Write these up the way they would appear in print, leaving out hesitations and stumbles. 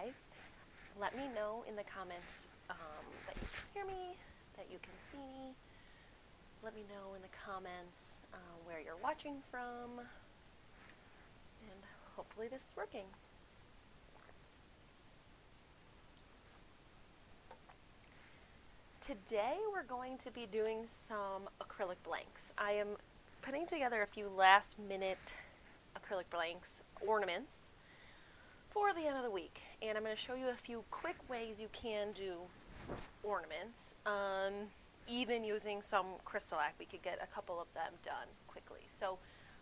live. Let me know in the comments that you can hear me, that you can see me. Let me know in the comments where you're watching from, and hopefully this is working. Today we're going to be doing some acrylic blanks. I am putting together a few last minute acrylic blanks, ornaments, for the end of the week. And I'm going to show you a few quick ways you can do ornaments. Even using some crystalline, we could get a couple of them done quickly. So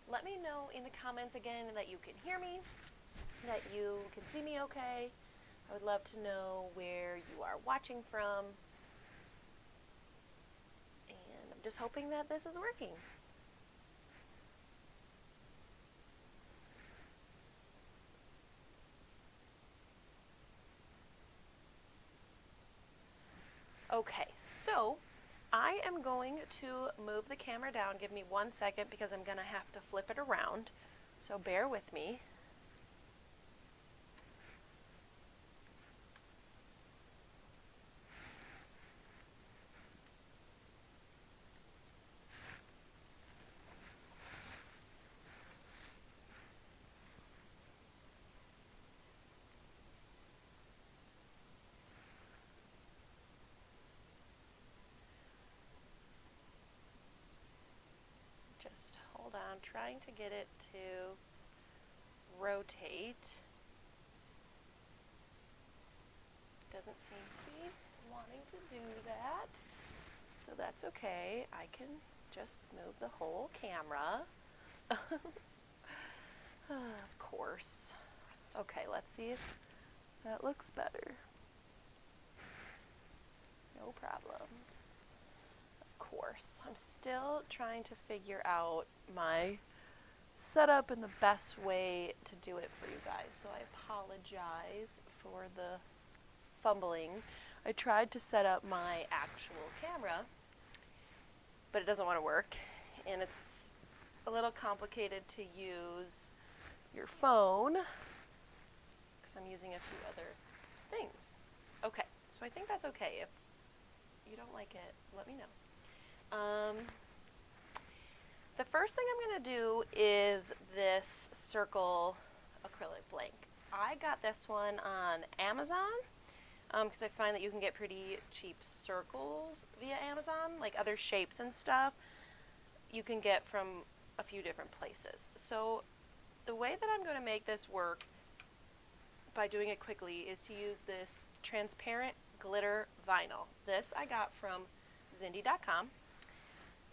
let me know in the comments again that you can hear me, that you can see me okay. I would love to know where you are watching from. And I'm just hoping that this is working. Okay, so I am going to move the camera down. Give me 1 second because I'm going to have to flip it around. So bear with me. Just hold on, trying to get it to rotate. Doesn't seem to be wanting to do that, so that's okay. I can just move the whole camera. Of course. Okay, let's see if that looks better. No problems. Of course. I'm still trying to figure out my setup and the best way to do it for you guys, so I apologize for the fumbling. I tried to set up my actual camera, but it doesn't want to work, and it's a little complicated to use your phone because I'm using a few other things. Okay, so I think that's okay. If you don't like it, let me know. The first thing I'm going to do is this circle acrylic blank. I got this one on Amazon because I find that you can get pretty cheap circles via Amazon, like other shapes and stuff you can get from a few different places. So the way that I'm going to make this work by doing it quickly is to use this transparent glitter vinyl. This I got from Zindy.com,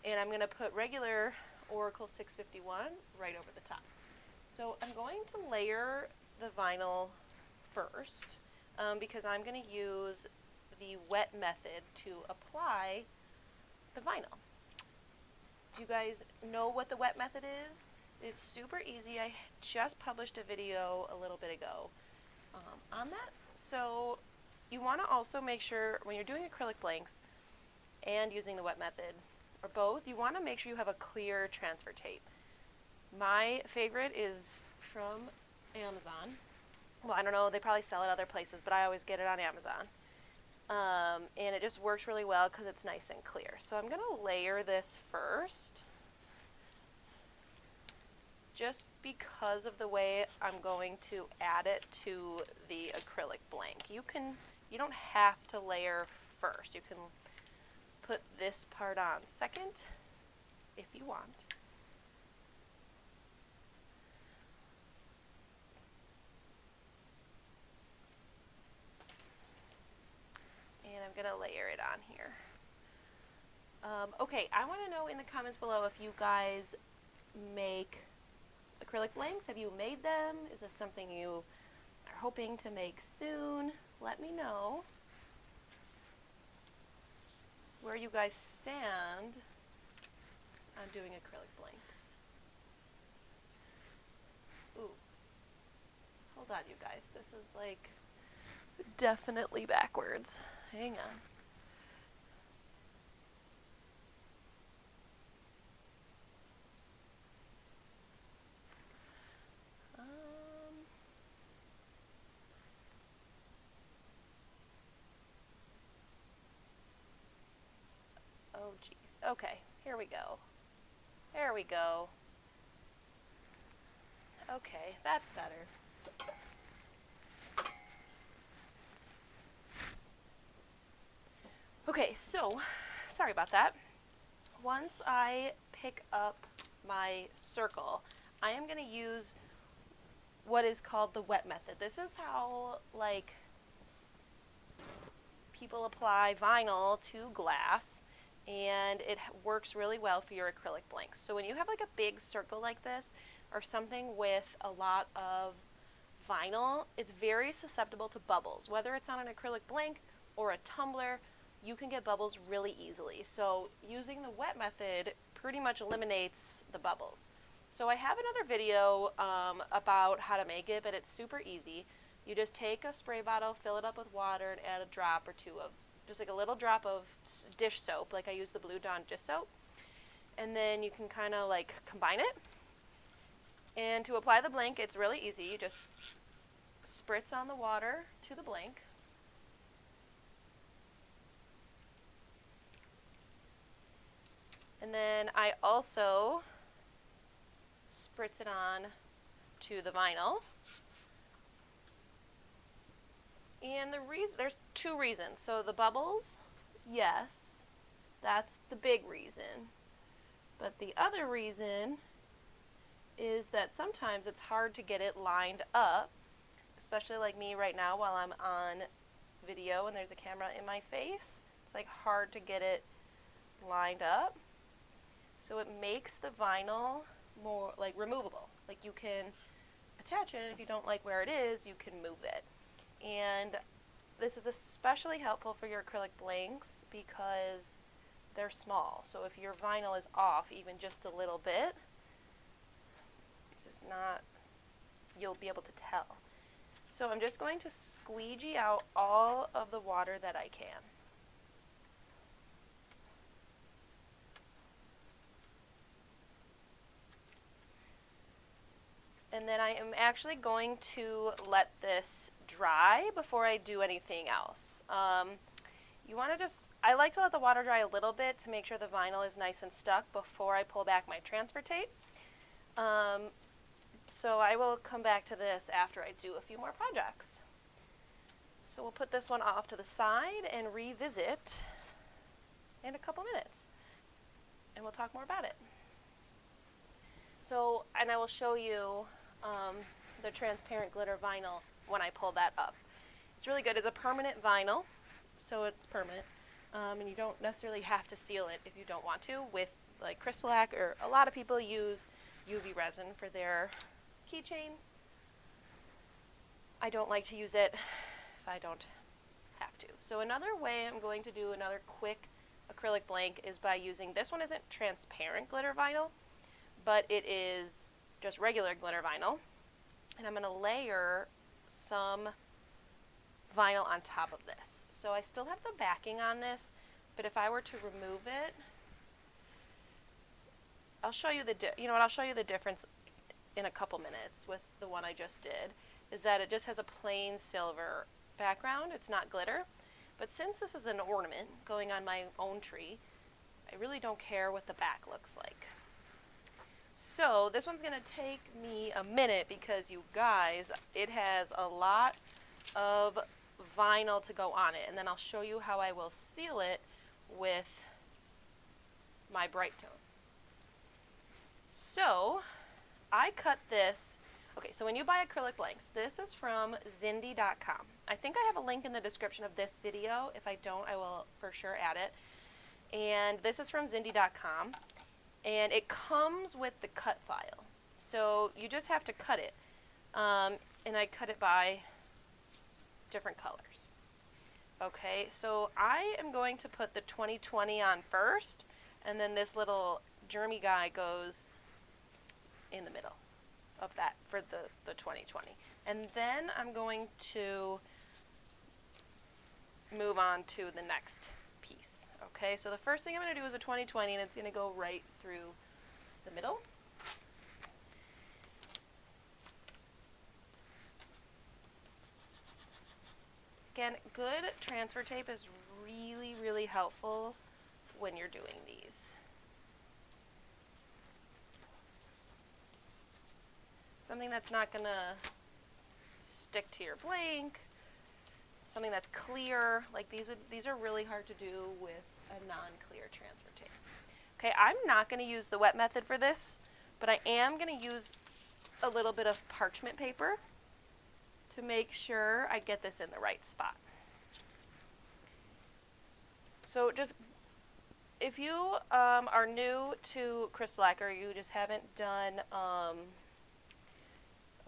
and I'm going to put regular Oracle 651 right over the top. So I'm going to layer the vinyl first because I'm going to use the wet method to apply the vinyl. Do you guys know what the wet method is? It's super easy. I just published a video a little bit ago on that. So you want to also make sure when you're doing acrylic blanks and using the wet method, or both, you want to make sure you have a clear transfer tape. My favorite is from Amazon. Well, I don't know, they probably sell it other places, but I always get it on Amazon. And it just works really well because it's nice and clear. So I'm going to layer this first, just because of the way I'm going to add it to the acrylic blank. You don't have to layer first. You can put this part on second if you want. And I'm going to layer it on here. Okay, I want to know in the comments below if you guys make acrylic blanks. Have you made them? Is this something you are hoping to make soon? Let me know where you guys stand on doing acrylic blanks. Ooh. Hold on, you guys. This is like definitely backwards. Hang on. geez. Okay, here we go. There we go. Okay, that's better. Okay, so, sorry about that. Once I pick up my circle, I am going to use what is called the wet method. This is how, like, people apply vinyl to glass, and it works really well for your acrylic blanks. So when you have like a big circle like this, or something with a lot of vinyl, it's very susceptible to bubbles. Whether it's on an acrylic blank or a tumbler, you can get bubbles really easily. So using the wet method pretty much eliminates the bubbles. So I have another video about how to make it, but it's super easy. You just take a spray bottle, fill it up with water, and add a drop or two of, just like a little drop of dish soap, like I use the Blue Dawn dish soap. And then you can kind of like combine it. And to apply the blank, it's really easy. You just spritz on the water to the blank. And then I also spritz it on to the vinyl. And there's two reasons. So the bubbles, yes, that's the big reason. But the other reason is that sometimes it's hard to get it lined up, especially like me right now while I'm on video and there's a camera in my face. It's like hard to get it lined up. So it makes the vinyl more like removable. Like you can attach it, and if you don't like where it is, you can move it. And this is especially helpful for your acrylic blanks because they're small. So if your vinyl is off even just a little bit, it's just not, you'll be able to tell. So I'm just going to squeegee out all of the water that I can. And then I am actually going to let this dry before I do anything else. You want to I like to let the water dry a little bit to make sure the vinyl is nice and stuck before I pull back my transfer tape. So I will come back to this after I do a few more projects. So we'll put this one off to the side and revisit in a couple minutes. And we'll talk more about it. So, and I will show you the transparent glitter vinyl when I pull that up. It's really good. It's a permanent vinyl, so it's permanent. And you don't necessarily have to seal it if you don't want to with like crystal-lac, or a lot of people use UV resin for their keychains. I don't like to use it if I don't have to. So another way I'm going to do another quick acrylic blank is by using, this one isn't transparent glitter vinyl, but it is just regular glitter vinyl. And I'm going to layer some vinyl on top of this. So I still have the backing on this, but if I were to remove it, I'll show you I'll show you the difference in a couple minutes with the one I just did, is that it just has a plain silver background. It's not glitter. But since this is an ornament going on my own tree, I really don't care what the back looks like. So this one's going to take me a minute because, you guys, it has a lot of vinyl to go on it. And then I'll show you how I will seal it with my bright tone. So I cut this. Okay, so when you buy acrylic blanks, this is from Zindy.com. I think I have a link in the description of this video. If I don't, I will for sure add it. And this is from Zindy.com. And it comes with the cut file. So you just have to cut it. And I cut it by different colors. Okay, so I am going to put the 2020 on first, and then this little germy guy goes in the middle of that for the 2020. And then I'm going to move on to the next piece. Okay, so the first thing I'm going to do is a 2020, and it's going to go right through the middle. Again, good transfer tape is really, really helpful when you're doing these. Something that's not going to stick to your blank, something that's clear. Like these are really hard to do with a non-clear transfer tape. Okay, I'm not going to use the wet method for this, but I am going to use a little bit of parchment paper to make sure I get this in the right spot. So just, if you are new to crystal lacquer, you just haven't done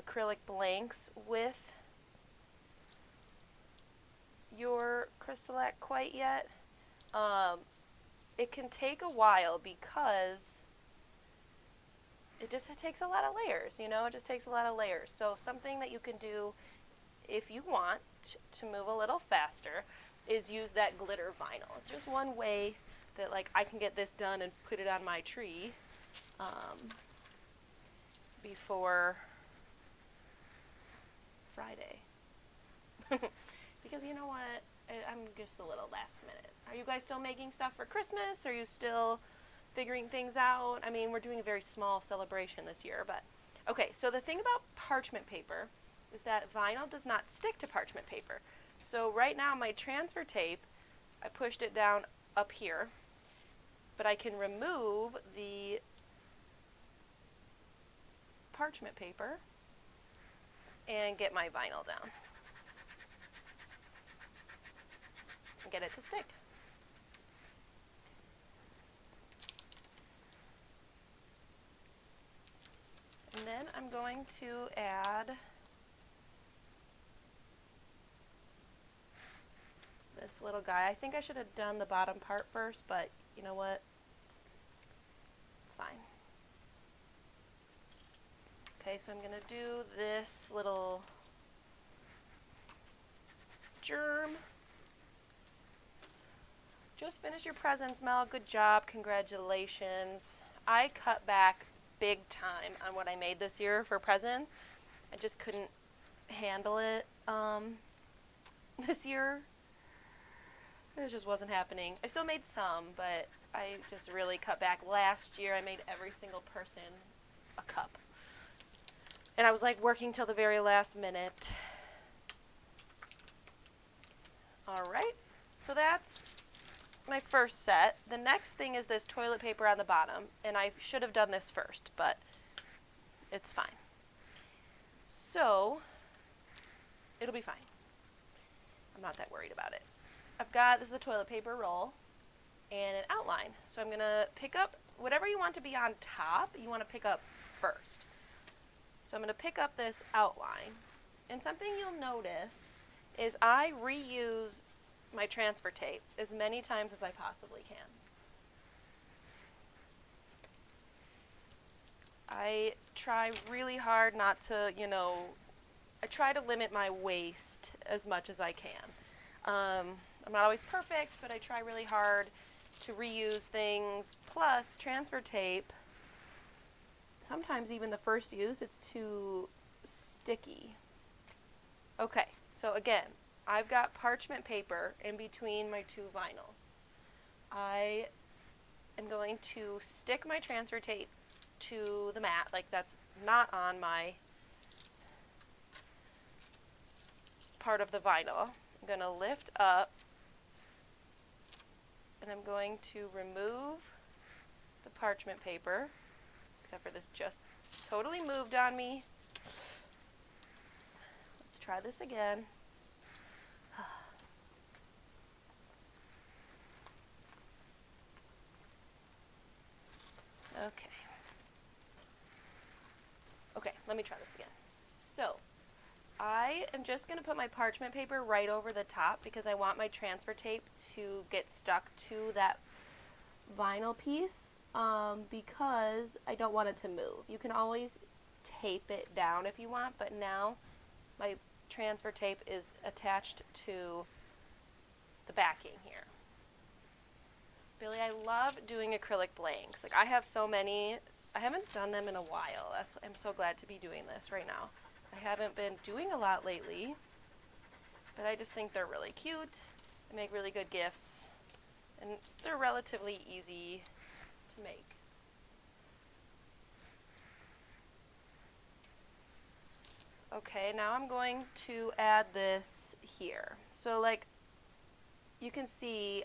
acrylic blanks with your Crystalac quite yet, it can take a while because it takes a lot of layers, you know, it just takes a lot of layers. So something that you can do if you want to move a little faster is use that glitter vinyl. It's just one way that like I can get this done and put it on my tree before Friday. Because you know what, I'm just a little last minute. Are you guys still making stuff for Christmas? Are you still figuring things out? I mean, we're doing a very small celebration this year, but okay, so the thing about parchment paper is that vinyl does not stick to parchment paper. So right now my transfer tape, I pushed it down up here, but I can remove the parchment paper and get my vinyl down and get it to stick. And then I'm going to add this little guy. I think I should have done the bottom part first, but you know what? It's fine. Okay, so I'm going to do this little germ. Just finished your presents, Mel. Good job. Congratulations. I cut back big time on what I made this year for presents. I just couldn't handle it this year. It just wasn't happening. I still made some, but I just really cut back. Last year I made every single person a cup. And I was like working till the very last minute. Alright, so that's my first set. The next thing is this toilet paper on the bottom, and I should have done this first, but it's fine. So, it'll be fine. I'm not that worried about it. This is a toilet paper roll and an outline. So I'm going to pick up whatever you want to be on top, you want to pick up first. So I'm going to pick up this outline. And something you'll notice is I reuse my transfer tape as many times as I possibly can. I try really hard not to, I try to limit my waste as much as I can. I'm not always perfect, but I try really hard to reuse things. Plus, transfer tape, sometimes even the first use, it's too sticky. Okay, so again, I've got parchment paper in between my two vinyls. I am going to stick my transfer tape to the mat, like that's not on my part of the vinyl. I'm going to lift up and I'm going to remove the parchment paper, except for this just totally moved on me. Let's try this again. Okay. Okay, let me try this again. So, I am just going to put my parchment paper right over the top because I want my transfer tape to get stuck to that vinyl piece because I don't want it to move. You can always tape it down if you want, but now my transfer tape is attached to the backing here. Billy, I love doing acrylic blanks. Like I have so many. I haven't done them in a while. I'm so glad to be doing this right now. I haven't been doing a lot lately, but I just think they're really cute. They make really good gifts, And they're relatively easy to make. Okay, now I'm going to add this here. So like you can see,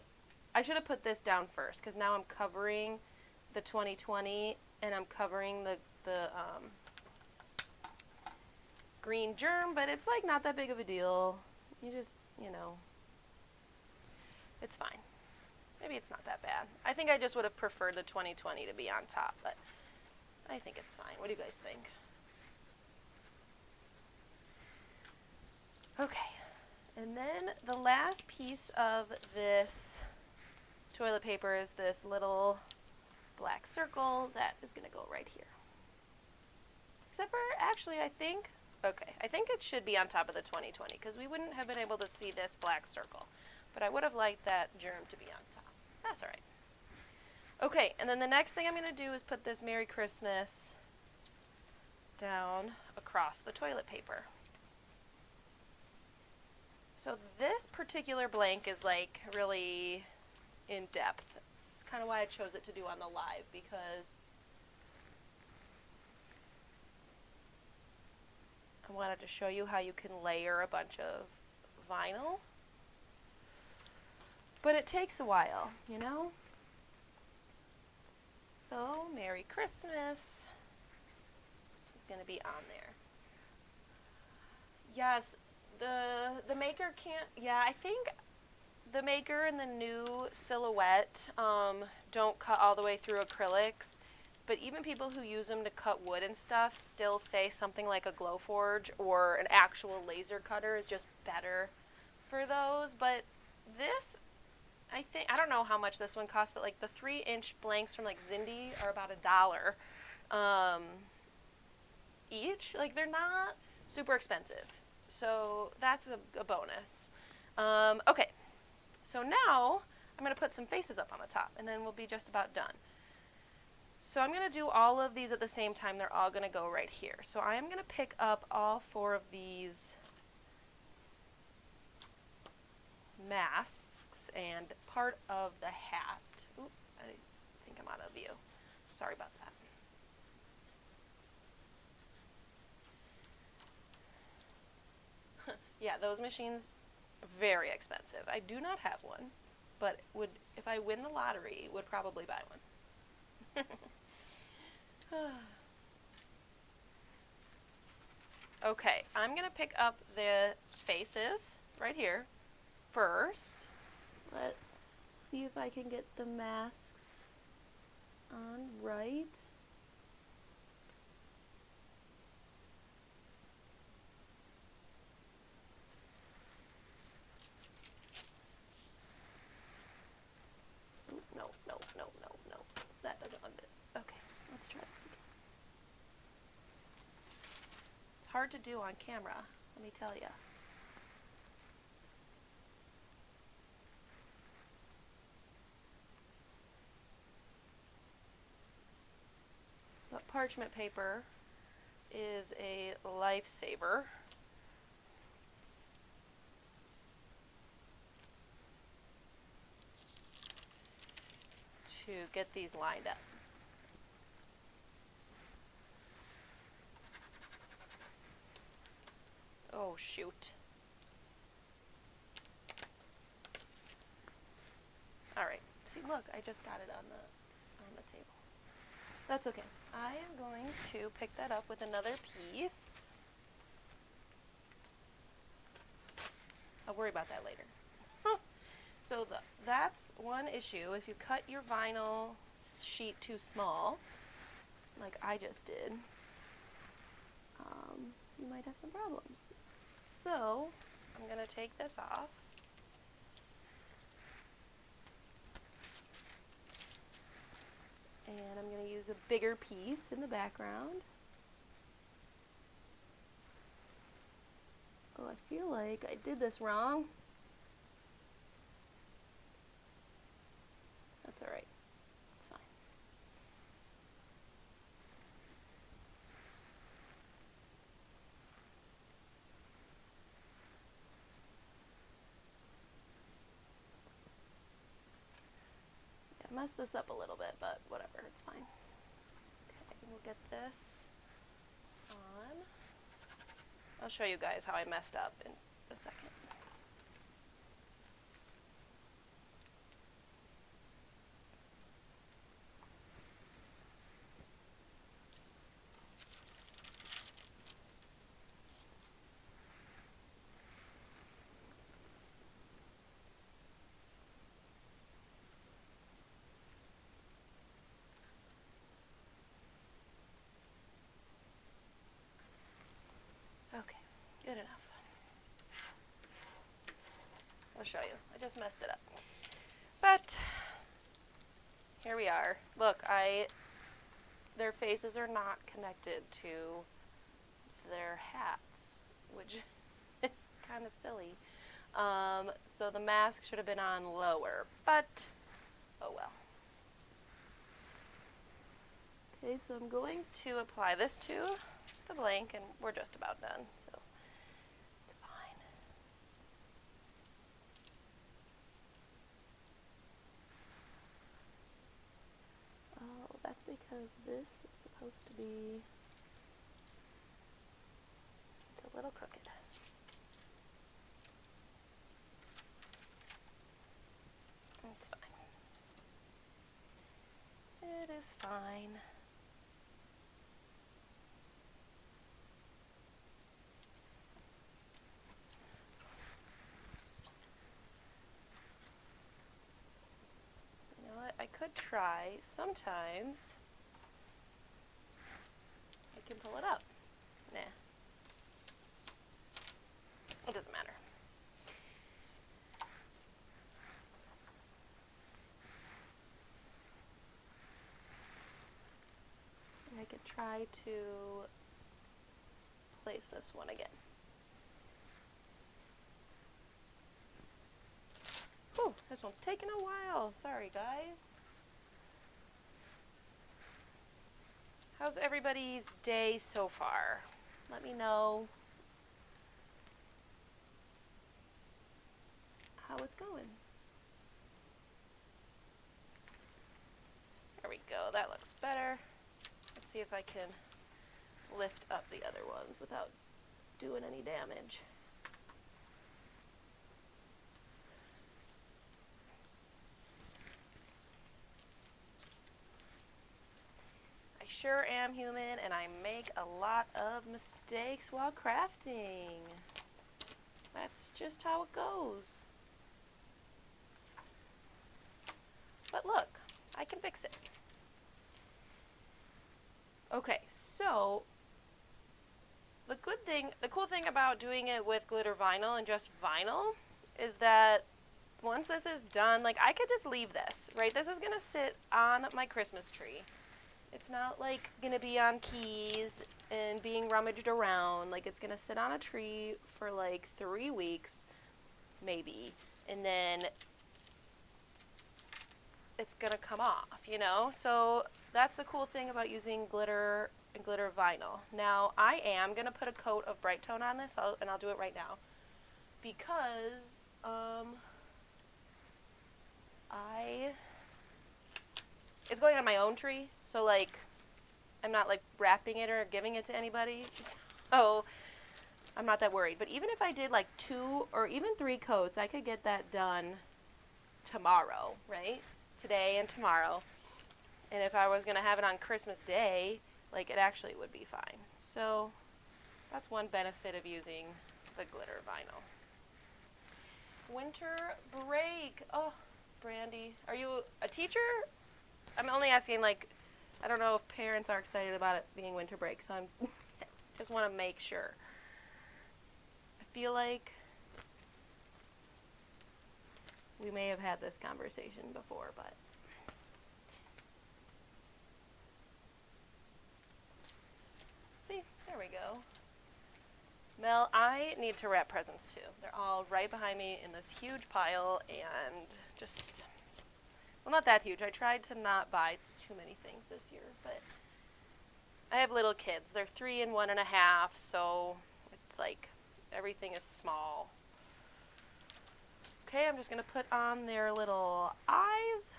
I should have put this down first because now I'm covering the 2020 and I'm covering the green germ, but it's like not that big of a deal. You just, you know, it's fine. Maybe it's not that bad. I think I just would have preferred the 2020 to be on top, but I think it's fine. What do you guys think? Okay, and then the last piece of this toilet paper is this little black circle that is going to go right here. Except for, actually, I think it should be on top of the 2020 because we wouldn't have been able to see this black circle. But I would have liked that germ to be on top. That's all right. Okay, and then the next thing I'm going to do is put this Merry Christmas down across the toilet paper. So this particular blank is like really in depth. That's kind of why I chose it to do on the live, because I wanted to show you how you can layer a bunch of vinyl. But it takes a while, you know? So, Merry Christmas is going to be on there. Yes, the maker can't, yeah, I think the maker and the new silhouette don't cut all the way through acrylics, but even people who use them to cut wood and stuff still say something like a Glowforge or an actual laser cutter is just better for those. But this, I don't know how much this one costs, but like the 3-inch blanks from like Zindi are about $1 each. Like they're not super expensive. So that's a bonus. Okay, so now I'm going to put some faces up on the top, and then we'll be just about done. So I'm going to do all of these at the same time. They're all going to go right here. So I am going to pick up all 4 of these masks and part of the hat. Oop, I think I'm out of view. Sorry about that. Yeah, those machines, very expensive. I do not have one, but would, if I win the lottery, would probably buy one. Okay, I'm going to pick up the faces right here first. Let's see if I can get the masks on right. No. That doesn't look good. Okay, let's try this again. It's hard to do on camera, let me tell you. But parchment paper is a lifesaver. To get these lined up. Oh shoot. All right. See, look, I just got it on the table. That's okay. I am going to pick that up with another piece. I'll worry about that later. So that's one issue. If you cut your vinyl sheet too small, like I just did, you might have some problems. So I'm going to take this off. And I'm going to use a bigger piece in the background. Oh, I feel like I did this wrong. That's all right. It's fine. messed this up a little bit, but whatever, it's fine. Okay, we'll get this on. I'll show you guys how I messed up in a second. Okay, good enough. I'll show you. I just messed it up. But here we are. Look, their faces are not connected to their hats, which is kind of silly. So the mask should have been on lower, but oh well. Okay, so I'm going to apply this to the blank, and we're just about done, so it's fine. Oh, that's because this is supposed to be, it's a little crooked. It's fine. It is fine. You know what? I could try. Sometimes I can pull it up. Nah. It doesn't matter. I could try to place this one again. Whew, this one's taken a while. Sorry, guys. How's everybody's day so far? Let me know how it's going. There we go. That looks better. Let's see if I can lift up the other ones without doing any damage. I sure am human, and I make a lot of mistakes while crafting. That's just how it goes. But look, I can fix it. Okay, so the cool thing about doing it with glitter vinyl and just vinyl is that once this is done, like I could just leave this, right? This is gonna sit on my Christmas tree. It's not like gonna be on keys and being rummaged around. Like it's gonna sit on a tree for like 3 weeks, maybe, and then it's gonna come off, you know? So that's the cool thing about using glitter and glitter vinyl. Now I am gonna put a coat of Bright Tone on this, and I'll do it right now, because it's going on my own tree, so like I'm not like wrapping it or giving it to anybody, so I'm not that worried. But even if I did like 2 or even 3 coats, I could get that done tomorrow, right? Today and tomorrow. And if I was going to have it on Christmas Day, like it actually would be fine. So that's one benefit of using the glitter vinyl. Winter break. Oh, Brandy, are you a teacher? I'm only asking, like, I don't know if parents are excited about it being winter break, so I'm just want to make sure. I feel like we may have had this conversation before, but see, there we go. Mel, I need to wrap presents too. They're all right behind me in this huge pile, and just, well, not that huge. I tried to not buy too many things this year, but I have little kids. They're 3 and 1.5, so it's like everything is small. Okay, I'm just going to put on their little eyes.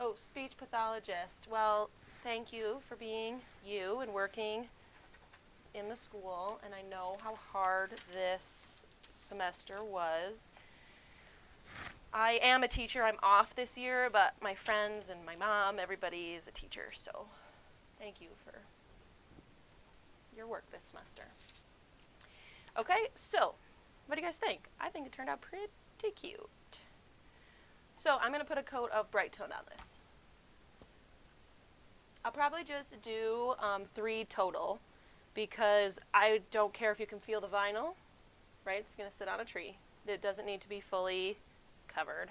Oh, speech pathologist. Well, thank you for being you and working in the school, and I know how hard this semester was. I am a teacher. I'm off this year, but my friends and my mom, everybody is a teacher, so thank you for your work this semester. Okay, so what do you guys think? I think it turned out pretty cute. So I'm going to put a coat of Bright Tone on this. I'll probably just do 3 total because I don't care if you can feel the vinyl, right? It's going to sit on a tree. It doesn't need to be fully covered.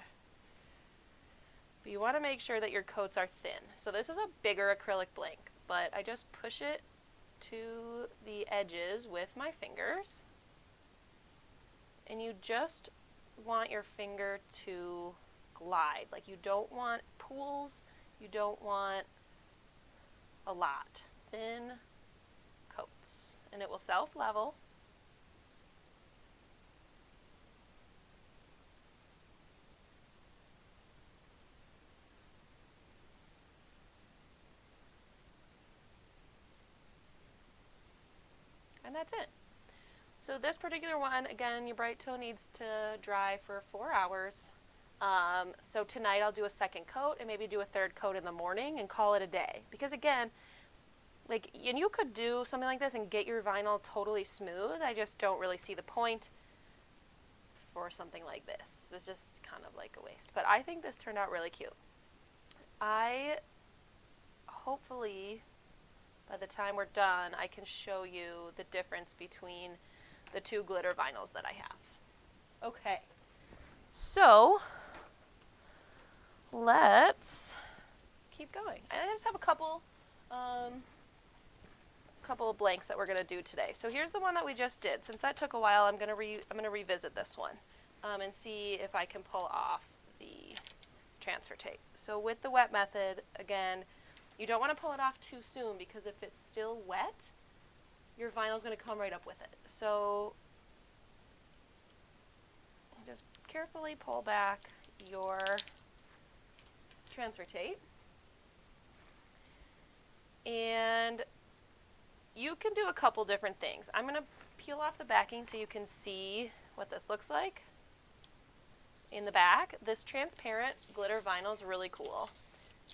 But you want to make sure that your coats are thin. So this is a bigger acrylic blank, but I just push it to the edges with my fingers. And you just want your finger to glide. Like, you don't want pools, you don't want a lot. Thin coats. And it will self-level. And that's it. So this particular one, again, your Bright Tone needs to dry for 4 hours. So tonight I'll do a second coat and maybe do a third coat in the morning and call it a day. Because again, like, and you could do something like this and get your vinyl totally smooth. I just don't really see the point for something like this. This is just kind of like a waste. But I think this turned out really cute. Hopefully, by the time we're done, I can show you the difference between the 2 glitter vinyls that I have. Okay, so let's keep going. I just have a couple of blanks that we're going to do today. So here's the one that we just did. Since that took a while, I'm going to revisit this one and see if I can pull off the transfer tape. So with the wet method, again, you don't want to pull it off too soon because if it's still wet, your vinyl is going to come right up with it. So just carefully pull back your transfer tape. And you can do a couple different things. I'm going to peel off the backing so you can see what this looks like in the back. This transparent glitter vinyl is really cool.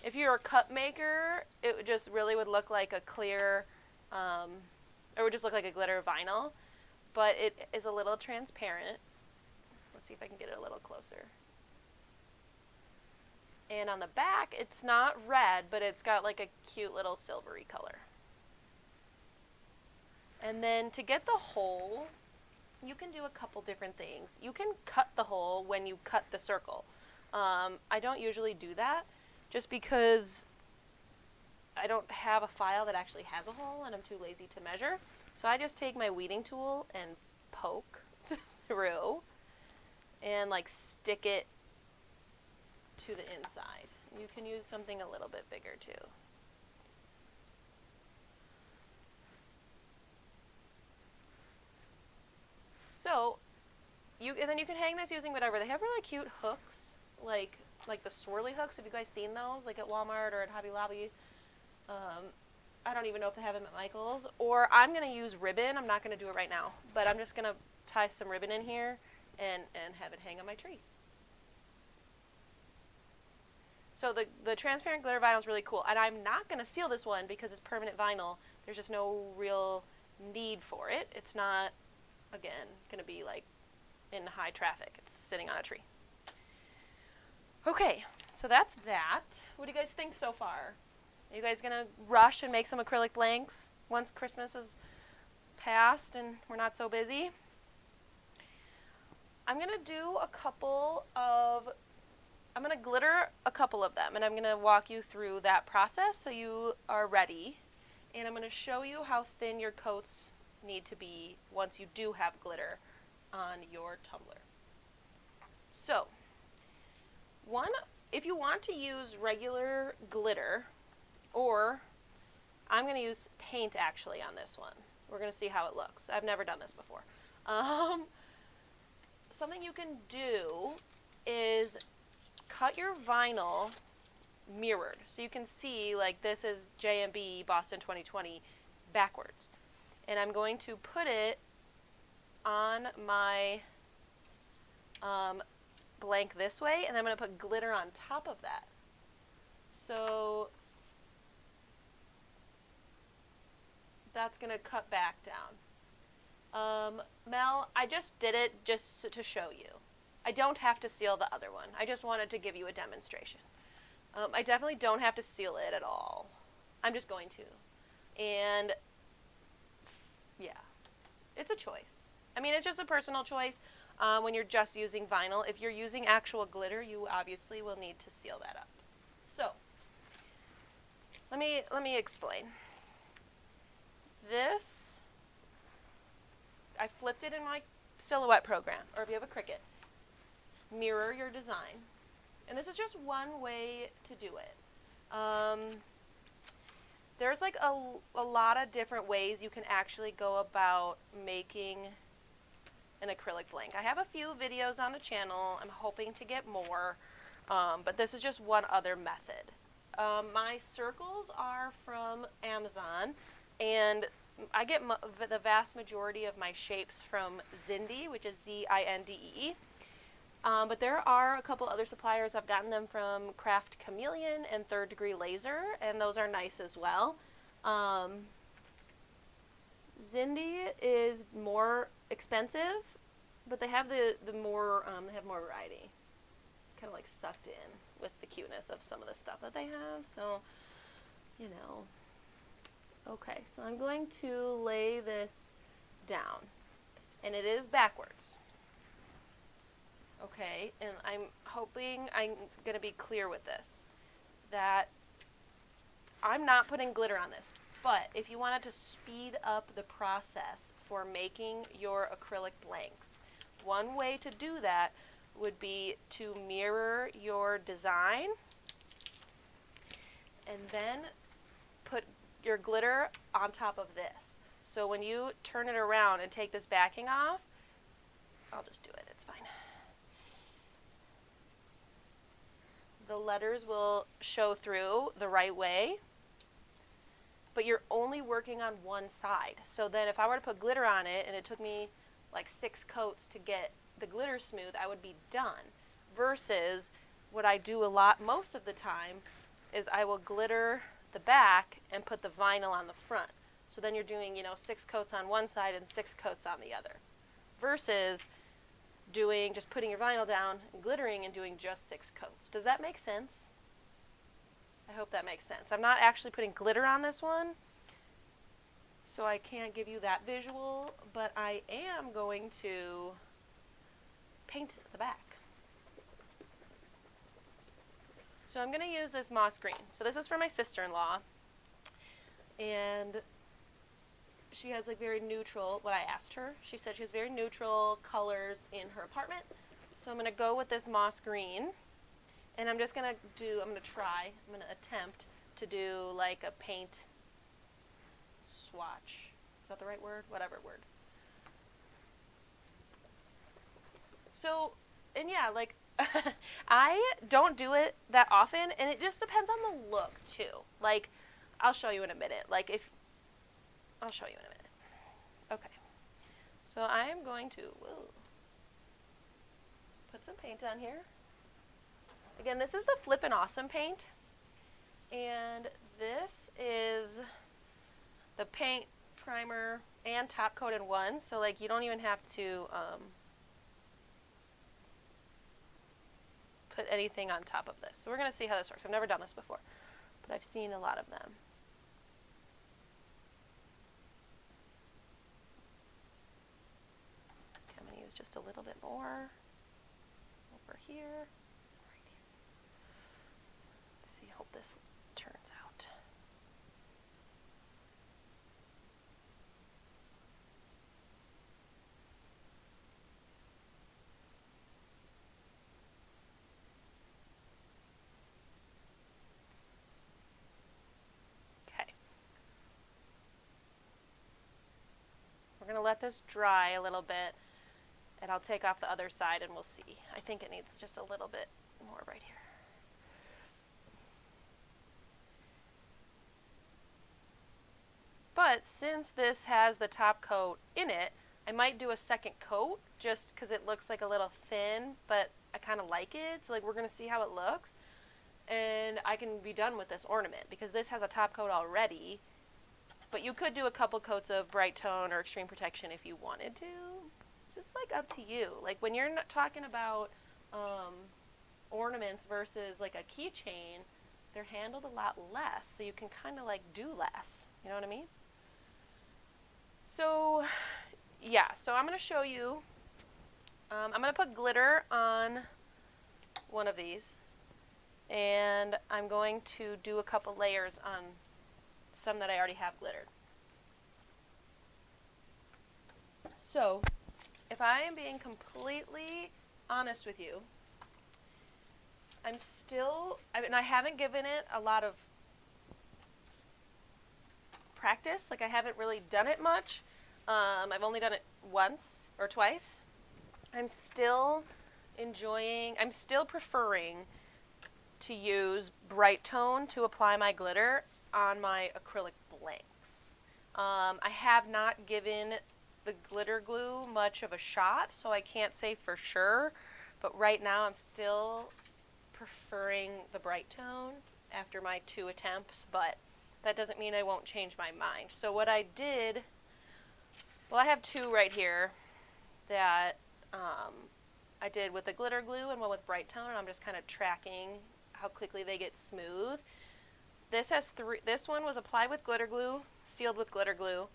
If you're a cup maker, it would just really would look like a clear, it would just look like a glitter vinyl, but it is a little transparent. Let's see if I can get it a little closer. And on the back, it's not red, but it's got like a cute little silvery color. And then to get the hole, you can do a couple different things. You can cut the hole when you cut the circle. I don't usually do that just because I don't have a file that actually has a hole and I'm too lazy to measure. So I just take my weeding tool and poke through and like stick it to the inside. You can use something a little bit bigger too. So, and then you can hang this using whatever. They have really cute hooks, like the swirly hooks. Have you guys seen those, like at Walmart or at Hobby Lobby? I don't even know if they have them at Michael's. Or I'm going to use ribbon. I'm not going to do it right now, but I'm just going to tie some ribbon in here and have it hang on my tree. So the transparent glitter vinyl is really cool. And I'm not going to seal this one because it's permanent vinyl. There's just no real need for it. It's not, again, going to be like in high traffic. It's sitting on a tree. Okay, so that's that. What do you guys think so far? Are you guys going to rush and make some acrylic blanks once Christmas is past and we're not so busy? I'm going to glitter a couple of them, and I'm going to walk you through that process so you are ready. And I'm going to show you how thin your coats need to be once you do have glitter on your tumbler. So, if you want to use regular glitter, or I'm going to use paint actually on this one. We're going to see how it looks. I've never done this before. Something you can do is cut your vinyl mirrored. So you can see, like, this is JMB Boston 2020 backwards. And I'm going to put it on my blank this way, and I'm going to put glitter on top of that. So that's going to cut back down. Mel, I just did it just to show you. I don't have to seal the other one. I just wanted to give you a demonstration. I definitely don't have to seal it at all. I'm just going to. And yeah, it's a choice. I mean, it's just a personal choice when you're just using vinyl. If you're using actual glitter, you obviously will need to seal that up. So let me explain. This, I flipped it in my Silhouette program, or if you have a Cricut. Mirror your design. And this is just one way to do it. There's like a lot of different ways you can actually go about making an acrylic blank. I have a few videos on the channel. I'm hoping to get more, but this is just one other method. My circles are from Amazon, and I get the vast majority of my shapes from Zindee, which is Zindee. But there are a couple other suppliers. I've gotten them from Craft Chameleon and Third Degree Laser, and those are nice as well. Zindee is more expensive, but they have they have more variety. Kind of like sucked in with the cuteness of some of the stuff that they have. So, you know. Okay, so I'm going to lay this down, and it is backwards. Okay, and I'm hoping I'm going to be clear with this, that I'm not putting glitter on this, but if you wanted to speed up the process for making your acrylic blanks, one way to do that would be to mirror your design and then put your glitter on top of this. So when you turn it around and take this backing off, I'll just do it, it's fine. The letters will show through the right way, but you're only working on one side. So then if I were to put glitter on it and it took me like 6 coats to get the glitter smooth, I would be done. Versus what I do a lot most of the time is I will glitter the back and put the vinyl on the front. So then you're doing, 6 coats on one side and 6 coats on the other. Versus just putting your vinyl down and glittering and doing just 6 coats. Does that make sense? I hope that makes sense. I'm not actually putting glitter on this one, so I can't give you that visual, but I am going to paint the back. So I'm going to use this moss green. So this is for my sister-in-law, and she has like very neutral, what I asked her, she said she has very neutral colors in her apartment. So I'm going to go with this moss green, and I'm just going to attempt to do like a paint swatch. Is that the right word? Whatever word. So, and yeah, like, I don't do it that often, and it just depends on the look too. Like, I'll show you in a minute. I'll show you in a minute. Okay. So I am going to put some paint on here. Again, this is the Flippin' Awesome paint. And this is the paint, primer, and top coat in one. So like you don't even have to put anything on top of this. So we're going to see how this works. I've never done this before, but I've seen a lot of them. Just a little bit more over here, right here. Let's see, hope this turns out. Okay. We're going to let this dry a little bit. And I'll take off the other side and we'll see. I think it needs just a little bit more right here. But since this has the top coat in it, I might do a second coat just because it looks like a little thin, but I kind of like it. So like we're going to see how it looks. And I can be done with this ornament because this has a top coat already. But you could do a couple coats of Bright Tone or Extreme Protection if you wanted to. It's just like up to you. Like when you're not talking about ornaments versus like a keychain, they're handled a lot less, so you can kind of like do less. You know what I mean? So yeah, so I'm going to show you. I'm going to put glitter on one of these, and I'm going to do a couple layers on some that I already have glittered. So if I am being completely honest with you, I haven't given it a lot of practice. Like I haven't really done it much. I've only done it once or twice. I'm still preferring to use Bright Tone to apply my glitter on my acrylic blanks. I have not given the glitter glue much of a shot, so I can't say for sure, but right now I'm still preferring the Bright Tone after my 2 attempts, but that doesn't mean I won't change my mind. So what I did, well, I have 2 right here that I did with the glitter glue and one with Bright Tone, and I'm just kind of tracking how quickly they get smooth. This one was applied with glitter glue, sealed with glitter glue,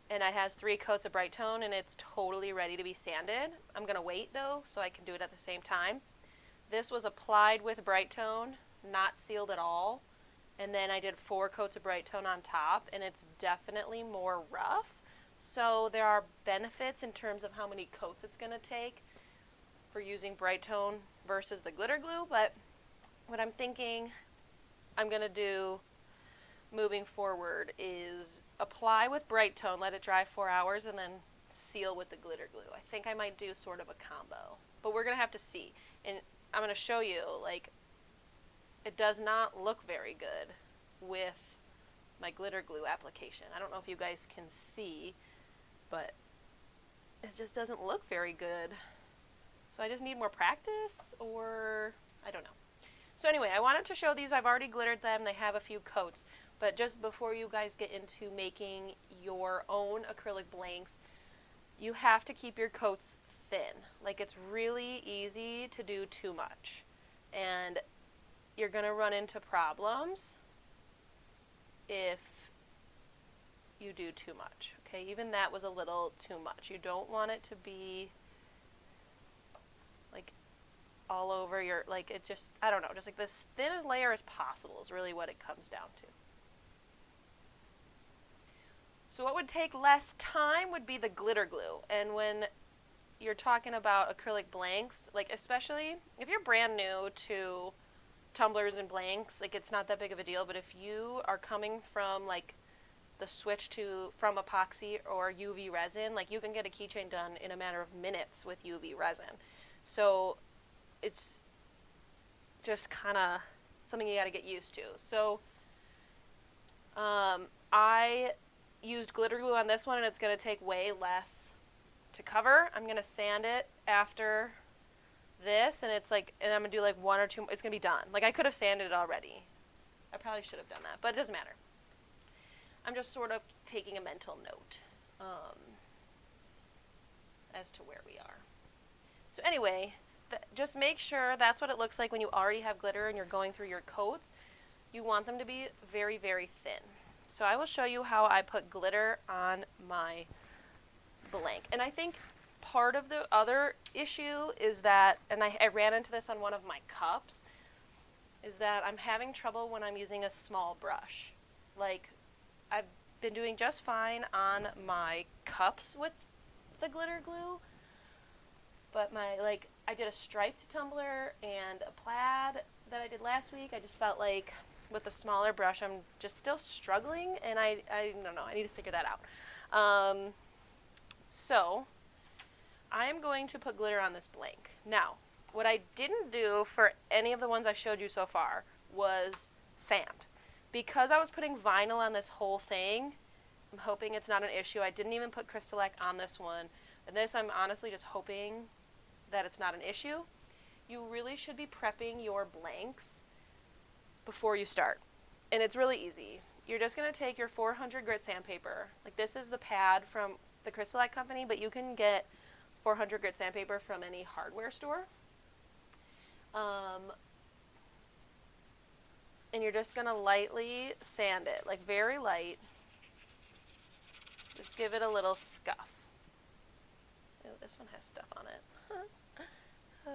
and it has 3 coats of Bright Tone, and it's totally ready to be sanded. I'm going to wait though so I can do it at the same time. This was applied with Bright Tone, not sealed at all, and then I did 4 coats of Bright Tone on top, and it's definitely more rough. So there are benefits in terms of how many coats it's going to take for using Bright Tone versus the glitter glue, but what I'm thinking I'm going to do moving forward is apply with Bright Tone, let it dry 4 hours, and then seal with the glitter glue. I think I might do sort of a combo, but we're going to have to see. And I'm going to show you, like, it does not look very good with my glitter glue application. I don't know if you guys can see, but it just doesn't look very good. So I just need more practice, or I don't know. So anyway, I wanted to show these. I've already glittered them. They have a few coats. But just before you guys get into making your own acrylic blanks, you have to keep your coats thin. Like, it's really easy to do too much. And you're going to run into problems if you do too much. Okay, even that was a little too much. You don't want it to be like all over your, like, it just, I don't know, just like this thin layer as possible is really what it comes down to. So what would take less time would be the glitter glue. And when you're talking about acrylic blanks, like especially if you're brand new to tumblers and blanks, like it's not that big of a deal, but if you are coming from like the switch from epoxy or UV resin, like you can get a keychain done in a matter of minutes with UV resin. So it's just kind of something you got to get used to. So I used glitter glue on this one, and it's going to take way less to cover. I'm going to sand it after this, and it's like, and I'm going to do like 1 or 2, it's going to be done. Like I could have sanded it already. I probably should have done that, but it doesn't matter. I'm just sort of taking a mental note as to where we are. So anyway, just make sure that's what it looks like when you already have glitter and you're going through your coats. You want them to be very, very thin. So I will show you how I put glitter on my blank. And I think part of the other issue is that, and I ran into this on one of my cups, is that I'm having trouble when I'm using a small brush. Like, I've been doing just fine on my cups with the glitter glue, but I did a striped tumbler and a plaid that I did last week. I just felt like with a smaller brush, I'm just still struggling, and I don't know, I need to figure that out. So I'm going to put glitter on this blank. Now, what I didn't do for any of the ones I showed you so far was sand. Because I was putting vinyl on this whole thing, I'm hoping it's not an issue. I didn't even put Crystalec on this one. And this, I'm honestly just hoping that it's not an issue. You really should be prepping your blanks before you start. And it's really easy. You're just going to take your 400 grit sandpaper. Like, this is the pad from the Crystalec company, but you can get 400 grit sandpaper from any hardware store. And you're just going to lightly sand it, like very light. Just give it a little scuff. Oh, this one has stuff on it. All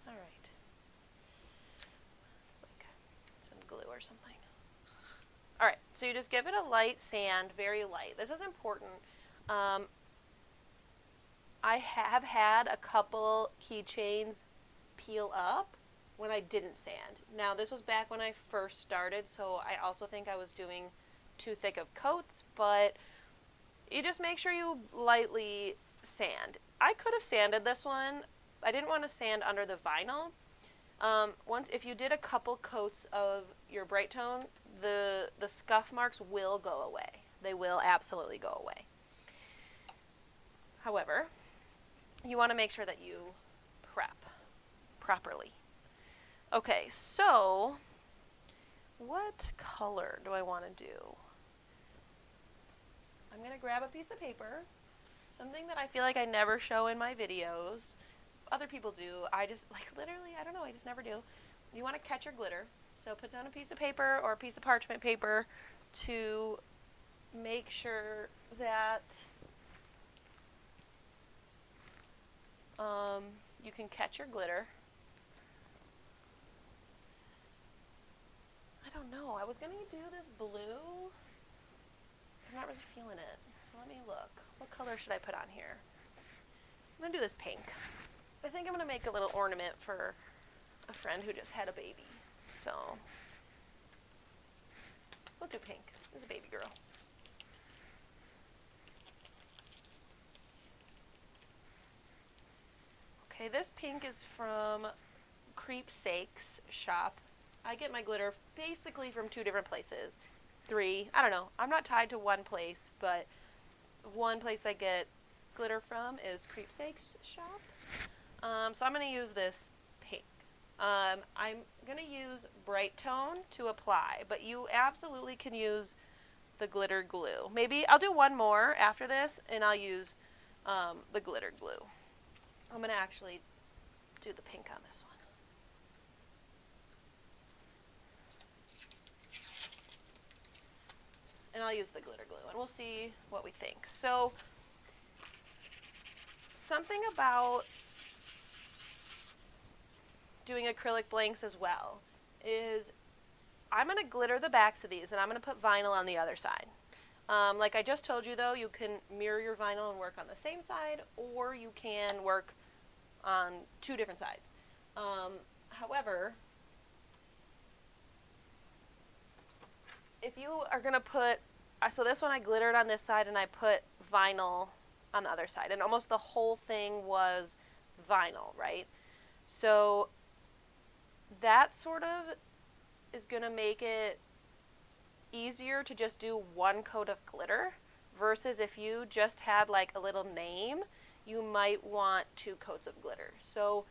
right. It's like some glue or something. All right, so you just give it a light sand, very light. This is important. I have had a couple keychains peel up when I didn't sand. Now, this was back when I first started, so I also think I was doing too thick of coats, but you just make sure you lightly sand. I could have sanded this one. I didn't want to sand under the vinyl. If you did a couple coats of your bright tone, the scuff marks will go away. They will absolutely go away. However, you want to make sure that you prep properly. Okay, so what color do I want to do? I'm going to grab a piece of paper, something that I feel like I never show in my videos. Other people do. I just, like, literally, I don't know, I just never do. You want to catch your glitter. So put down a piece of paper or a piece of parchment paper to make sure that you can catch your glitter. I don't know. I was going to do this blue. I'm not really feeling it. So let me look. What color should I put on here? I'm going to do this pink. I think I'm going to make a little ornament for a friend who just had a baby. So we'll do pink. There's a baby girl. Okay, this pink is from Creepsake's shop. I get my glitter basically from 2 different places. 3, I don't know. I'm not tied to one place, but one place I get glitter from is Creepsake's shop. So I'm going to use this pink. I'm going to use Bright Tone to apply, but you absolutely can use the glitter glue. Maybe I'll do one more after this, and I'll use the glitter glue. I'm going to actually do the pink on this one. And I'll use the glitter glue, and we'll see what we think. So, something about doing acrylic blanks as well is I'm going to glitter the backs of these, and I'm going to put vinyl on the other side. Like I just told you, though, you can mirror your vinyl and work on the same side, or you can work on 2 different sides. However, if you are going to put, so this one I glittered on this side and I put vinyl on the other side, and almost the whole thing was vinyl, right? So that sort of is going to make it easier to just do 1 coat of glitter versus if you just had like a little name, you might want 2 coats of glitter. So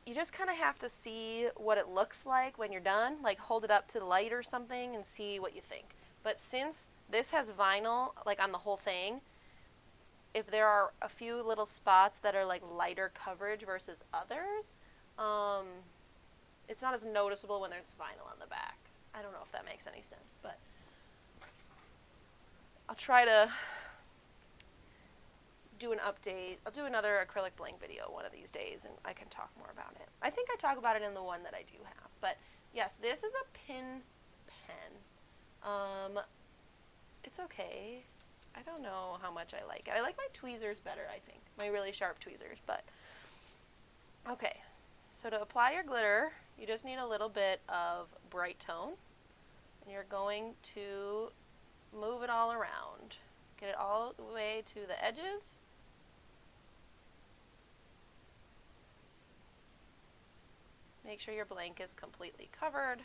you just kind of have to see what it looks like when you're done, like hold it up to the light or something and see what you think. But since this has vinyl like on the whole thing, if there are a few little spots that are like lighter coverage versus others, it's not as noticeable when there's vinyl on the back. I don't know if that makes any sense, but I'll try to do an update. I'll do another acrylic blank video one of these days, and I can talk more about it. I think I talk about it in the one that I do have. But yes, this is a pin pen. It's okay. I don't know how much I like it. I like my tweezers better, I think. My really sharp tweezers, but okay. So to apply your glitter, you just need a little bit of Bright Tone, and you're going to move it all around. Get it all the way to the edges. Make sure your blank is completely covered.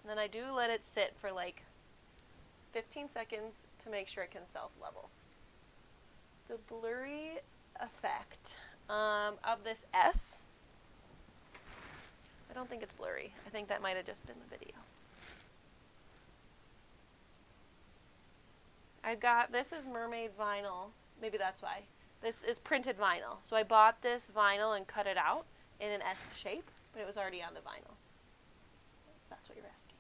And then I do let it sit for like 15 seconds to make sure it can self-level. The blurry effect of this S, I don't think it's blurry. I think that might have just been the video. This is mermaid vinyl. Maybe that's why. This is printed vinyl. So I bought this vinyl and cut it out in an S shape, but it was already on the vinyl. If that's what you're asking.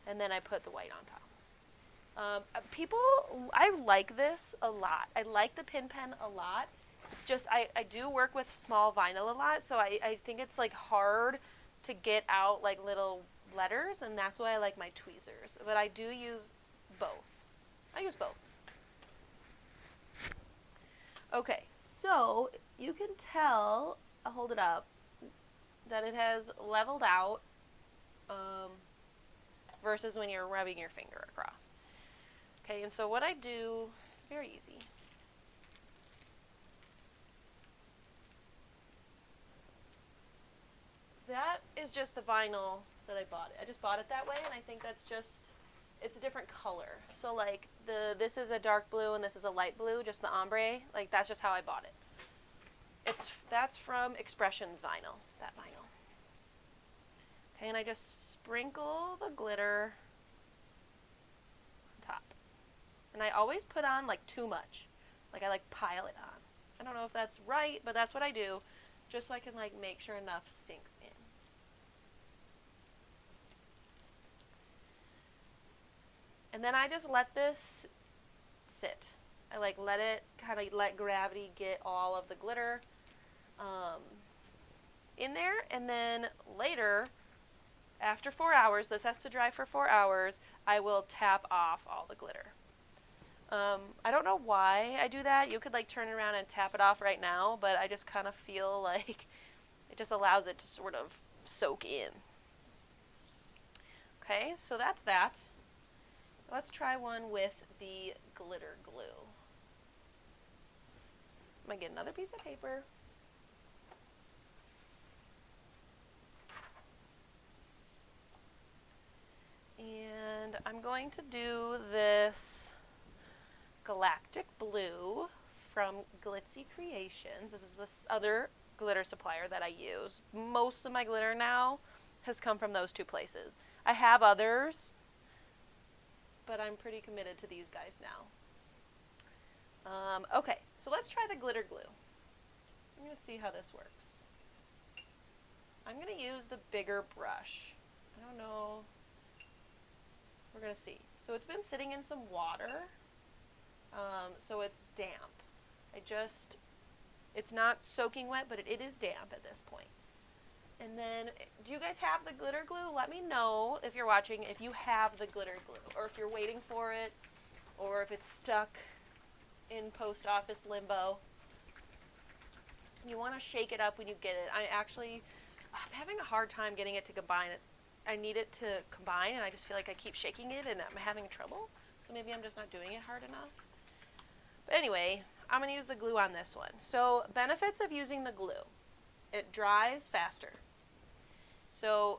And then I put the white on top. I like this a lot. I like the pin pen a lot. It's just, I do work with small vinyl a lot, so I think it's like hard to get out like little letters, and that's why I like my tweezers. But I do use both. I use both. Okay, so you can tell, I'll hold it up, that it has leveled out versus when you're rubbing your finger across. Okay, and so what I do is very easy. That is just the vinyl that I bought. I just bought it that way, and I think that's just, it's a different color. So like this is a dark blue and this is a light blue, just the ombre. Like that's just how I bought it. That's from Expressions vinyl, that vinyl. Okay, and I just sprinkle the glitter on top. And I always put on like too much. Like I like pile it on. I don't know if that's right, but that's what I do, just so I can like make sure enough sinks in. And then I just let this sit. I like let gravity get all of the glitter in there, and then later, after 4 hours, this has to dry for 4 hours, I will tap off all the glitter. I don't know why I do that. You could like turn around and tap it off right now, but I just kind of feel like it just allows it to sort of soak in. Okay, so that's that. Let's try one with the glitter glue. I'm going to get another piece of paper. And I'm going to do this galactic blue from Glitzy Creations. This is this other glitter supplier that I use. Most of my glitter now has come from those two places. I have others, but I'm pretty committed to these guys now. Okay, so let's try the glitter glue. I'm going to see how this works. I'm going to use the bigger brush. I don't know. We're going to see. So it's been sitting in some water, so it's damp. It's not soaking wet, but it is damp at this point. And then, do you guys have the glitter glue? Let me know if you're watching if you have the glitter glue, or if you're waiting for it, or if it's stuck in post office limbo. You want to shake it up when you get it. I'm having a hard time getting it to combine. I need it to combine, and I just feel like I keep shaking it, and I'm having trouble. So maybe I'm just not doing it hard enough. But anyway, I'm going to use the glue on this one. So, benefits of using the glue. It dries faster. So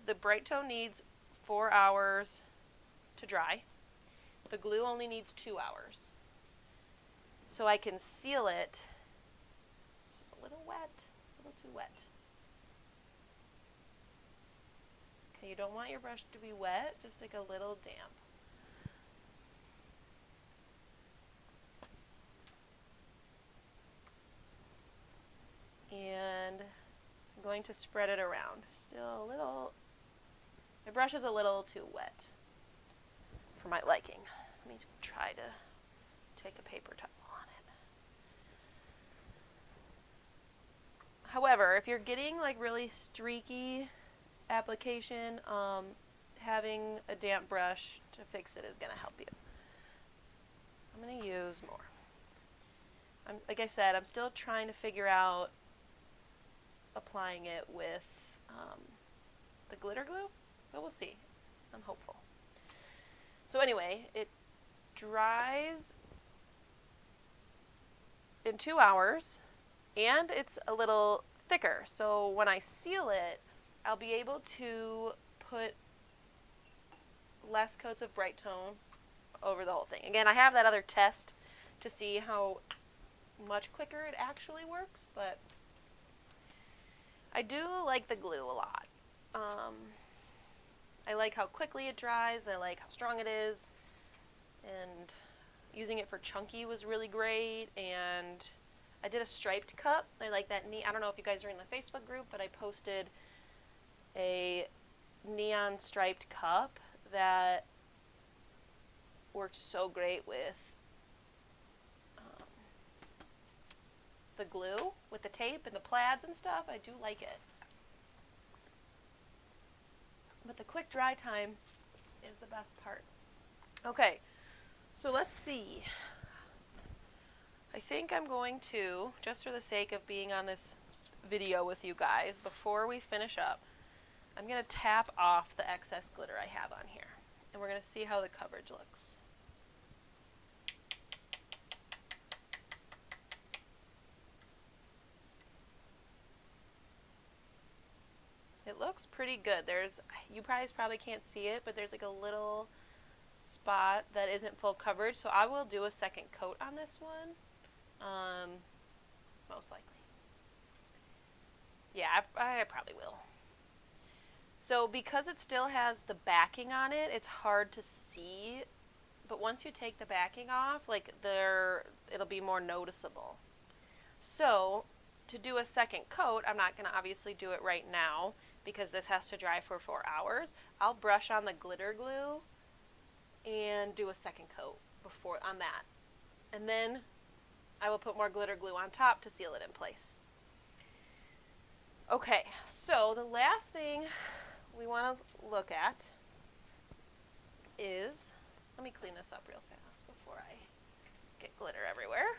the bright tone needs 4 hours to dry. The glue only needs 2 hours. So I can seal it. This is a little wet, a little too wet. Okay, you don't want your brush to be wet, just like a little damp. And I'm going to spread it around. Still a little, my brush is a little too wet for my liking. Let me try to take a paper towel on it. However, if you're getting like really streaky application, having a damp brush to fix it is going to help you. I'm going to use more. Like I said, I'm still trying to figure out applying it with the glitter glue, but we'll see. I'm hopeful. So anyway, it dries in 2 hours, and it's a little thicker. So when I seal it, I'll be able to put less coats of Bright Tone over the whole thing. Again, I have that other test to see how much quicker it actually works, but I do like the glue a lot. I like how quickly it dries. I like how strong it is, and using it for chunky was really great. And I did a striped cup. I like that neat. I don't know if you guys are in the Facebook group, but I posted a neon striped cup that worked so great with the glue, with the tape and the plaids and stuff. I do like it. But the quick dry time is the best part. Okay, so let's see. I think I'm going to, just for the sake of being on this video with you guys, before we finish up, I'm going to tap off the excess glitter I have on here. And we're going to see how the coverage looks. It looks pretty good. You guys probably can't see it, but there's like a little spot that isn't full coverage, so I will do a second coat on this one, most likely. Yeah, I probably will. So because it still has the backing on it, it's hard to see, but once you take the backing off, like it'll be more noticeable. So to do a second coat, I'm not going to obviously do it right now because this has to dry for 4 hours. I'll brush on the glitter glue and do a second coat on that. And then I will put more glitter glue on top to seal it in place. Okay, so the last thing we want to look at is, let me clean this up real fast before I get glitter everywhere.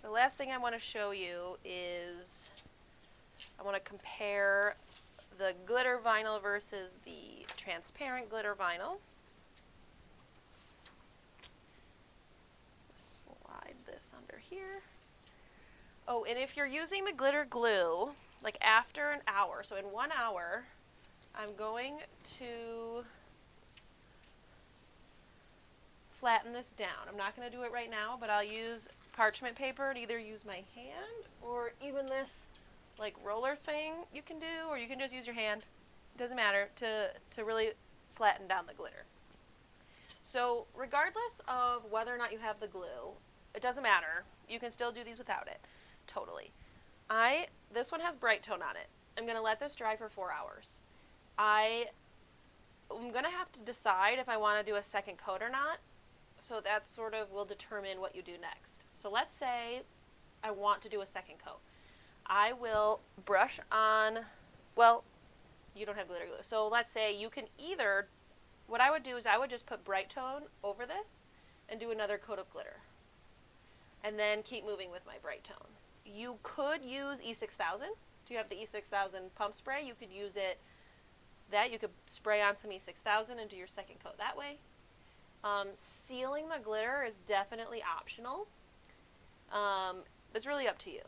The last thing I want to show you is I want to compare the glitter vinyl versus the transparent glitter vinyl. Slide this under here. Oh, and if you're using the glitter glue, like after an hour, so in 1 hour, I'm going to flatten this down. I'm not going to do it right now, but I'll use parchment paper and either use my hand or even this like roller thing you can do, or you can just use your hand. It doesn't matter, to really flatten down the glitter. So regardless of whether or not you have the glue, it doesn't matter. You can still do these without it. Totally. This one has Bright Tone on it. I'm going to let this dry for 4 hours. I'm going to have to decide if I want to do a second coat or not. So that sort of will determine what you do next. So let's say I want to do a second coat. I will brush on, well, you don't have glitter glue. So let's say you can either, what I would do is I would just put Bright Tone over this and do another coat of glitter. And then keep moving with my Bright Tone. You could use E6000. Do you have the E6000 pump spray? You could use it, you could spray on some E6000 and do your second coat that way. Sealing the glitter is definitely optional. It's really up to you.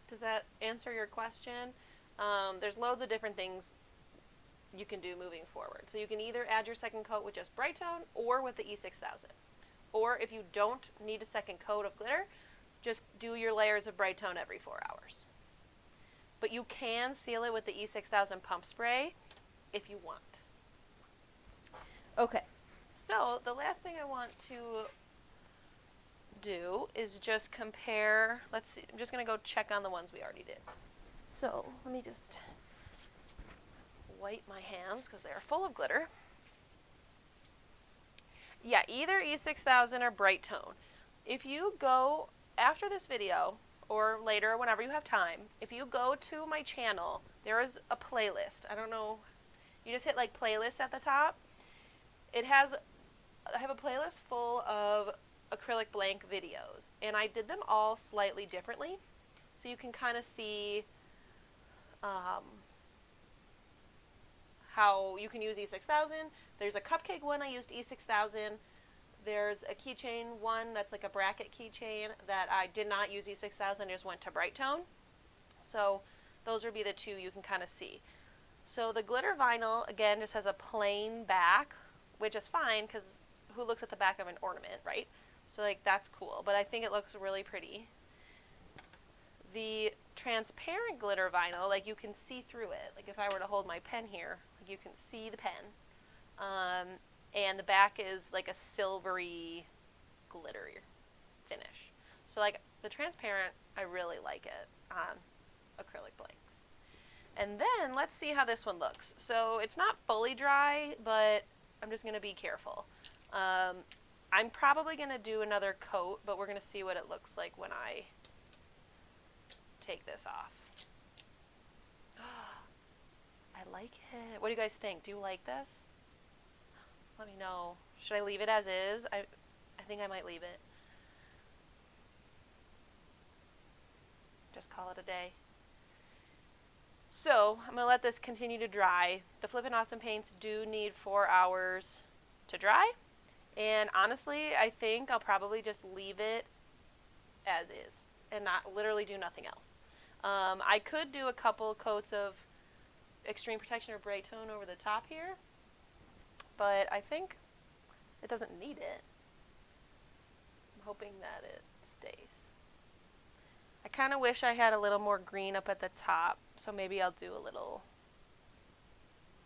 Does that answer your question? There's loads of different things you can do moving forward. So you can either add your second coat with just Bright Tone or with the E6000. Or if you don't need a second coat of glitter, just do your layers of Bright Tone every 4 hours. But you can seal it with the E6000 pump spray if you want. Okay, so the last thing I want to do is just compare, let's see, I'm just going to go check on the ones we already did. So let me just wipe my hands because they are full of glitter. Yeah, either E6000 or Bright Tone. If you go, after this video, or later, whenever you have time, if you go to my channel, there is a playlist. I don't know, you just hit like playlist at the top. I have a playlist full of acrylic blank videos, and I did them all slightly differently. So you can kind of see how you can use E6000. There's a cupcake one I used E6000. There's a keychain one that's like a bracket keychain that I did not use E6000, just went to Bright Tone. So those would be the two you can kind of see. So the glitter vinyl, again, just has a plain back, which is fine because who looks at the back of an ornament, right? So like that's cool, but I think it looks really pretty. The transparent glitter vinyl, like you can see through it. Like if I were to hold my pen here, like you can see the pen. And the back is like a silvery glitter finish. So like the transparent, I really like it on acrylic blanks. And then let's see how this one looks. So it's not fully dry, but I'm just going to be careful. I'm probably going to do another coat, but we're going to see what it looks like when I take this off. I like it. What do you guys think? Do you like this? Let me know. Should I leave it as is? I think I might leave it. Just call it a day. So I'm going to let this continue to dry. The Flippin' Awesome paints do need 4 hours to dry. And honestly, I think I'll probably just leave it as is and not literally do nothing else. I could do a couple coats of extreme protection or bright tone over the top here, but I think it doesn't need it. I'm hoping that it stays. I kind of wish I had a little more green up at the top, so maybe I'll do a little,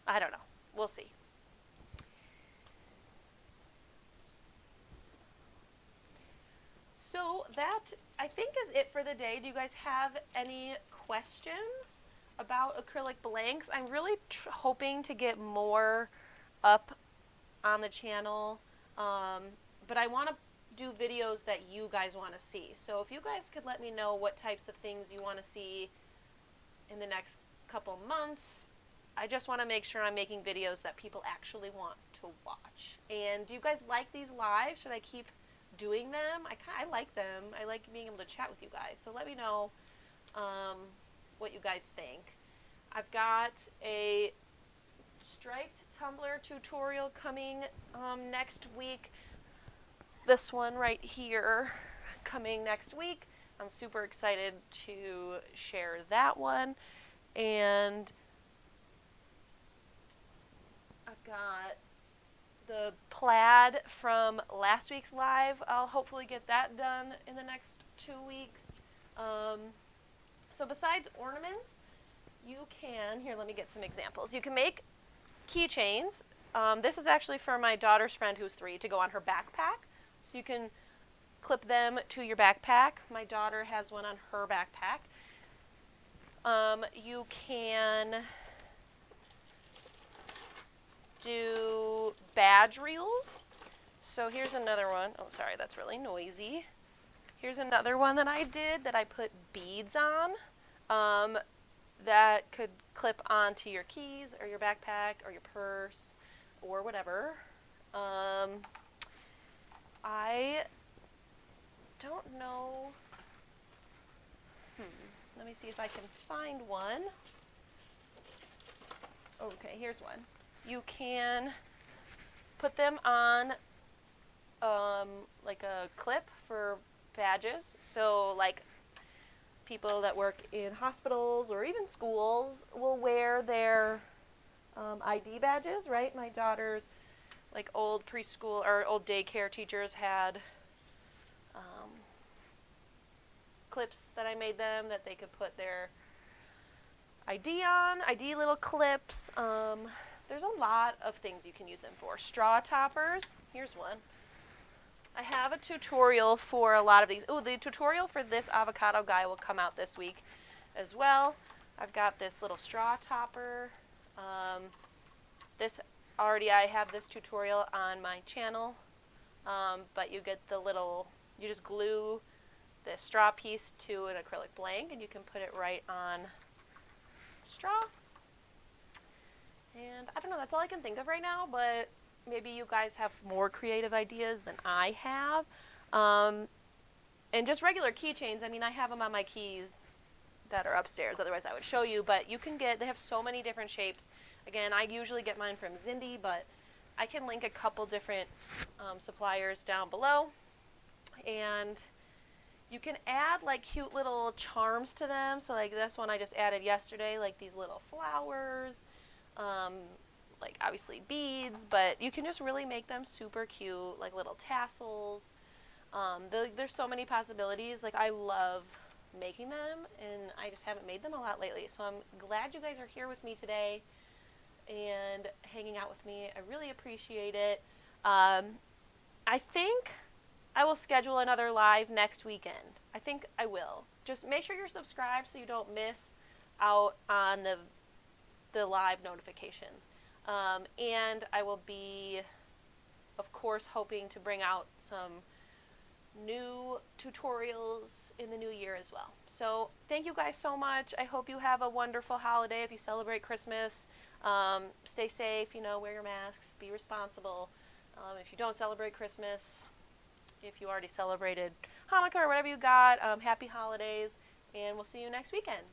I don't know. We'll see. So that, I think, is it for the day. Do you guys have any questions about acrylic blanks? I'm really hoping to get more up on the channel, but I want to do videos that you guys want to see. So if you guys could let me know what types of things you want to see in the next couple months, I just want to make sure I'm making videos that people actually want to watch. And do you guys like these lives? Should I keep doing them? I like them. I like being able to chat with you guys. So let me know what you guys think. I've got a striped tumbler tutorial coming next week. This one right here coming next week. I'm super excited to share that one. And I've got the plaid from last week's live. I'll hopefully get that done in the next 2 weeks. So besides ornaments, you can, here, let me get some examples. You can make keychains. This is actually for my daughter's friend who's 3 to go on her backpack. So you can clip them to your backpack. My daughter has one on her backpack. You can do badge reels. So here's another one. Oh, sorry, that's really noisy. Here's another one that I did that I put beads on that could clip onto your keys or your backpack or your purse or whatever. I don't know. Let me see if I can find one. Okay, here's one. You can put them on like a clip for badges. So like people that work in hospitals or even schools will wear their ID badges, right? My daughter's like old preschool or old daycare teachers had clips that I made them that they could put their ID on, ID little clips. There's a lot of things you can use them for. Straw toppers, here's one. I have a tutorial for a lot of these. Oh, the tutorial for this avocado guy will come out this week as well. I've got this little straw topper. This already, I have this tutorial on my channel, but you get the little, you just glue the straw piece to an acrylic blank and you can put it right on straw. And I don't know, that's all I can think of right now, but maybe you guys have more creative ideas than I have. And just regular keychains, I mean, I have them on my keys that are upstairs, otherwise I would show you, but you can get, they have so many different shapes. Again, I usually get mine from Zindi, but I can link a couple different suppliers down below. And you can add like cute little charms to them. So like this one I just added yesterday, like these little flowers. like obviously beads, but you can just really make them super cute, like little tassels. There's so many possibilities. Like I love making them, and I just haven't made them a lot lately. So I'm glad you guys are here with me today and hanging out with me. I really appreciate it. I think I will schedule another live next weekend. I think I will. Just make sure you're subscribed so you don't miss out on the live notifications. And I will be, of course, hoping to bring out some new tutorials in the new year as well. So thank you guys so much. I hope you have a wonderful holiday if you celebrate Christmas. Stay safe, wear your masks, be responsible. If you don't celebrate Christmas, if you already celebrated Hanukkah or whatever you got, happy holidays, and we'll see you next weekend.